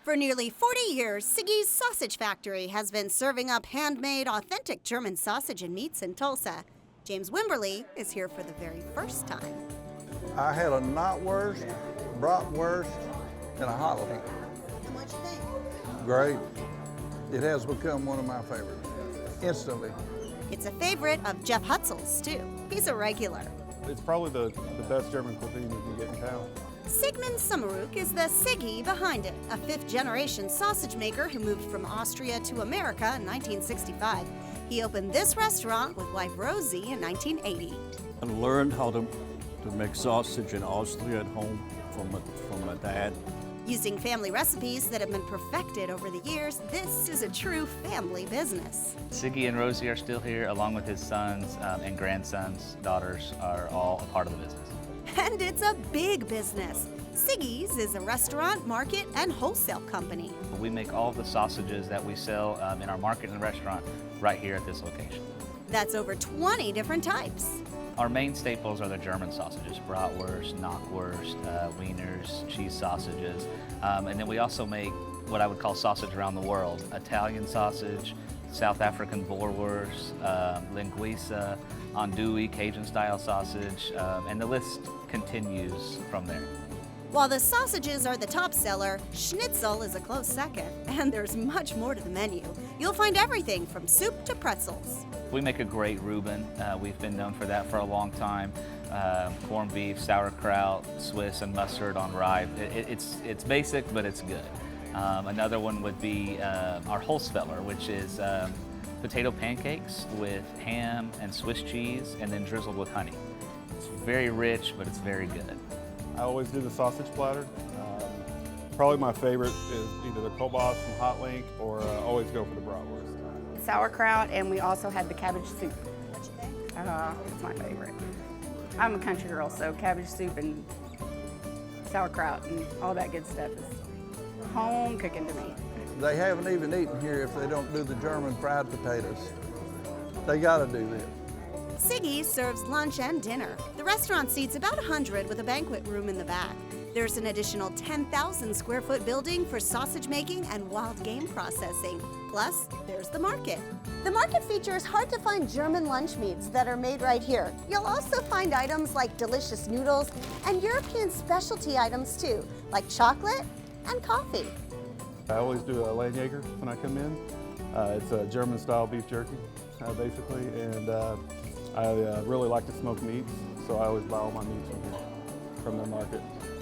For nearly 40 years, Siegi's Sausage Factory has been serving up handmade, authentic German sausage and meats in Tulsa. James Wimberly is here for the very first time. I had a knackwurst, bratwurst, and a hot link. And what'd you think? Great. It has become one of my favorites, instantly. It's a favorite of Jeff Hutzel's, too. He's a regular. It's probably the best German cuisine you can get in town. Sigmund Sommeruk is the Siegi behind it, a fifth-generation sausage maker who moved from Austria to America in 1965. He opened this restaurant with wife Rosie in 1980. I learned how to make sausage in Austria at home from my dad. Using family recipes that have been perfected over the years, this is a true family business. Siegi and Rosie are still here, along with his sons and grandsons. Daughters are all a part of the business. And it's a big business. Siegi's is a restaurant, market, and wholesale company. We make all of the sausages that we sell in our market and restaurant right here at this location. That's over 20 different types. Our main staples are the German sausages, bratwurst, knackwurst, wieners, cheese sausages. And then we also make what I would call sausage around the world. Italian sausage, South African boerewurst, linguiça, andouille, Cajun-style sausage, and the list continues from there. While the sausages are the top seller, schnitzel is a close second, and there's much more to the menu. You'll find everything from soup to pretzels. We make a great Reuben. We've been known for that for a long time. Corned beef, sauerkraut, Swiss, and mustard on rye. It's basic, but it's good. Another one would be our Holzfäller, which is potato pancakes with ham and Swiss cheese and then drizzled with honey. It's very rich, but it's very good. I always do the sausage platter. Probably my favorite is either the Kobas from Hot Link or always go for the bratwurst. Sauerkraut, and we also had the cabbage soup. What you think? It's my favorite. I'm a country girl, so cabbage soup and sauerkraut and all that good stuff is home cooking to me. They haven't even eaten here if they don't do the German fried potatoes. They gotta do this. Siegi serves lunch and dinner. The restaurant seats about 100 with a banquet room in the back. There's an additional 10,000 square foot building for sausage making and wild game processing. Plus, there's the market. The market features hard-to-find German lunch meats that are made right here. You'll also find items like delicious noodles and European specialty items too, like chocolate and coffee. I always do a Landjäger when I come in. It's a German-style beef jerky, basically, and I really like to smoke meats, so I always buy all my meats from here, from the market.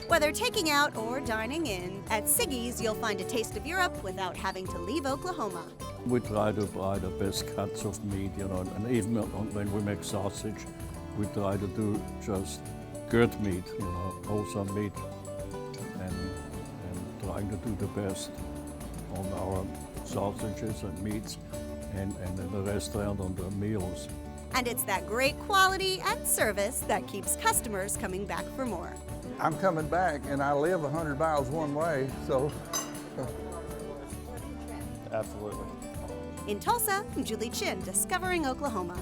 Whether taking out or dining in, at Siegi's you'll find a taste of Europe without having to leave Oklahoma. We try to buy the best cuts of meat, and even when we make sausage, we try to do just good meat, wholesome meat, and trying to do the best on our sausages and meats, and in the restaurant on the meals. And it's that great quality and service that keeps customers coming back for more. I'm coming back, and I live 100 miles one way, so. Absolutely. In Tulsa, I'm Julie Chin, Discovering Oklahoma.